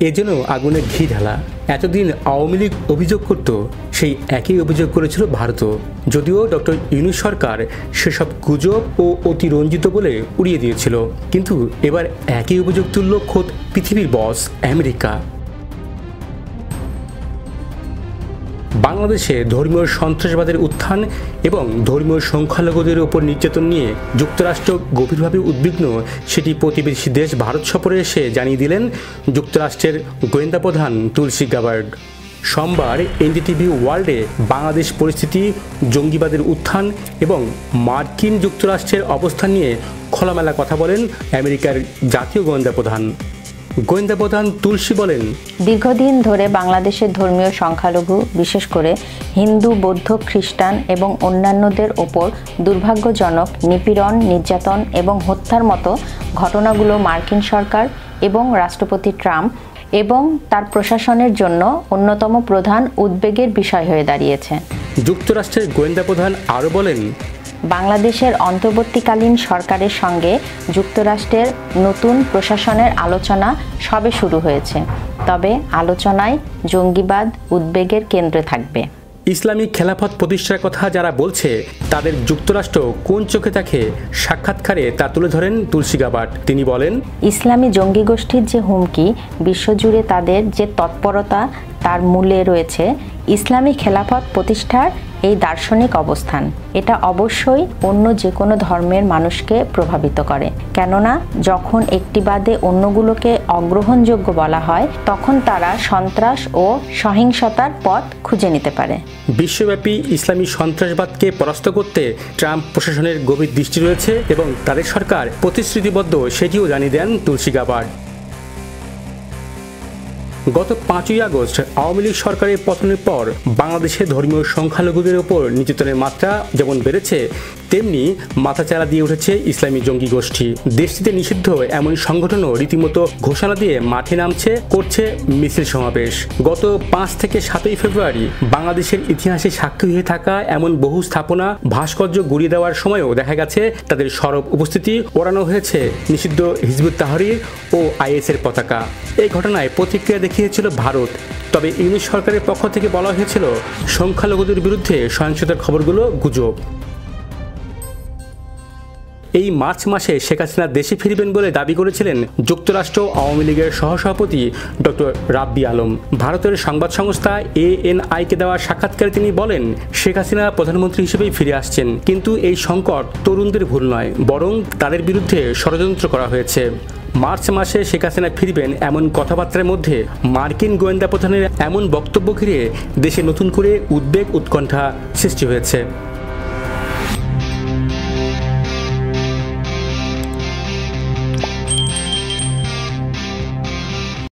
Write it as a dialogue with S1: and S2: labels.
S1: এ যেন আগুনে ঘি ঢালা। এতদিন আওয়ামী লীগ অভিযোগ করত, সেই একই অভিযোগ করেছিল ভারতও। যদিও ডক্টর ইউনূস সরকার সেসব গুজব ও অতিরঞ্জিত বলে উড়িয়ে দিয়েছিল, কিন্তু এবার একই অভিযোগ তুলল খোদ পৃথিবীর বস আমেরিকা। বাংলাদেশে ধর্মীয় সন্ত্রাসবাদের উত্থান এবং ধর্মীয় সংখ্যালঘুদের ওপর নির্যাতন নিয়ে যুক্তরাষ্ট্র গভীরভাবে উদ্বিগ্ন, সেটি প্রতিবেশী দেশ ভারত সফরে এসে জানিয়ে দিলেন যুক্তরাষ্ট্রের গোয়েন্দা প্রধান তুলসী গাবার্ড। সোমবার এনডিটিভি ওয়ার্ল্ডে বাংলাদেশ পরিস্থিতি, জঙ্গিবাদের উত্থান এবং মার্কিন যুক্তরাষ্ট্রের অবস্থান নিয়ে খোলামেলা কথা বলেন আমেরিকার জাতীয় গোয়েন্দা প্রধান। গোয়েন্দা প্রধান তুলসী বলেন,
S2: দীর্ঘদিন ধরে বাংলাদেশের ধর্মীয় সংখ্যালঘু, বিশেষ করে হিন্দু, বৌদ্ধ, খ্রিস্টান এবং অন্যান্যদের ওপর দুর্ভাগ্যজনক নিপীড়ন, নির্যাতন এবং হত্যার মতো ঘটনাগুলো মার্কিন সরকার এবং রাষ্ট্রপতি ট্রাম্প এবং তার প্রশাসনের জন্য অন্যতম প্রধান উদ্বেগের বিষয় হয়ে দাঁড়িয়েছে।
S1: যুক্তরাষ্ট্রের গোয়েন্দা প্রধান আরও বলেন,
S2: বাংলাদেশের অন্তর্বর্তীকালীন সরকারের সঙ্গে যুক্তরাষ্ট্রের নতুন প্রশাসনের আলোচনা সবে শুরু হয়েছে, তবে আলোচনায় জঙ্গিবাদ উদ্বেগের কেন্দ্রে থাকবে।
S1: ইসলামিক খেলাফত প্রতিষ্ঠার কথা যারা বলছে তাদের যুক্তরাষ্ট্র কোন চোখে দেখে, সাক্ষাৎকারে তা তুলে ধরেন তুলসী গাবার্ড। তিনি বলেন,
S2: ইসলামী জঙ্গি গোষ্ঠীর যে হুমকি, বিশ্বজুড়ে তাদের যে তৎপরতা, তার মূলে রয়েছে ইসলামী খেলাফত প্রতিষ্ঠার এই দার্শনিক অবস্থান। এটা অবশ্যই অন্য যে কোনো ধর্মের মানুষকে প্রভাবিত করে, কেননা যখন একটি বাদে অন্যগুলোকে অগ্রহণযোগ্য বলা হয়, তখন তারা সন্ত্রাস ও সহিংসতার পথ খুঁজে নিতে পারে।
S1: বিশ্বব্যাপী ইসলামী সন্ত্রাসবাদকে পরাস্ত করতে ট্রাম্প প্রশাসনের গভীর দৃষ্টি রয়েছে এবং তাদের সরকার প্রতিশ্রুতিবদ্ধ, সেটিও জানিয়ে দেন তুলসী গাবার্ড। গত 5ই আগস্ট আওয়ামী লীগ সরকারের পতনের পর বাংলাদেশে ধর্মীয় সংখ্যালঘুদের ওপর নির্যাতনের মাত্রা যেমন বেড়েছে, তেমনি মাথাচাড়া দিয়ে উঠেছে ইসলামী জঙ্গি গোষ্ঠী। দেশটিতে নিষিদ্ধ এমন সংগঠনও রীতিমতো ঘোষণা দিয়ে মাঠে নামছে, করছে মিছিল সমাবেশ। গত 5 থেকে 7ই ফেব্রুয়ারি বাংলাদেশের ইতিহাসে সাক্ষী হয়ে থাকা এমন বহু স্থাপনা, ভাস্কর্য গুড়িয়ে দেওয়ার সময়ও দেখা গেছে তাদের সরব উপস্থিতি, ওড়ানো হয়েছে নিষিদ্ধ হিজবুত তাহরীর ও আইএসের পতাকা। এই ঘটনায় প্রতিক্রিয়া দেখিয়েছিল ভারত, তবে ইউনূস সরকারের পক্ষ থেকে বলা হয়েছিল সংখ্যালঘুদের বিরুদ্ধে সহিংসতার খবরগুলো গুজব। এই মার্চ মাসে শেখ হাসিনা দেশে ফিরবেন বলে দাবি করেছিলেন যুক্তরাষ্ট্র আওয়ামী লীগের সহসভাপতি ডক্টর রাব্বি আলম। ভারতের সংবাদ সংস্থা ANI-কে দেওয়া সাক্ষাৎকারে তিনি বলেন, শেখ হাসিনা প্রধানমন্ত্রী হিসেবেই ফিরে আসছেন, কিন্তু এই সংকট তরুণদের ভুল নয়, বরং তাদের বিরুদ্ধে ষড়যন্ত্র করা হয়েছে। মার্চ মাসে শেখ হাসিনা ফিরবেন এমন কথাবার্তার মধ্যে মার্কিন গোয়েন্দা প্রধানের এমন বক্তব্য ঘিরে দেশে নতুন করে উদ্বেগ, উৎকণ্ঠা সৃষ্টি হয়েছে।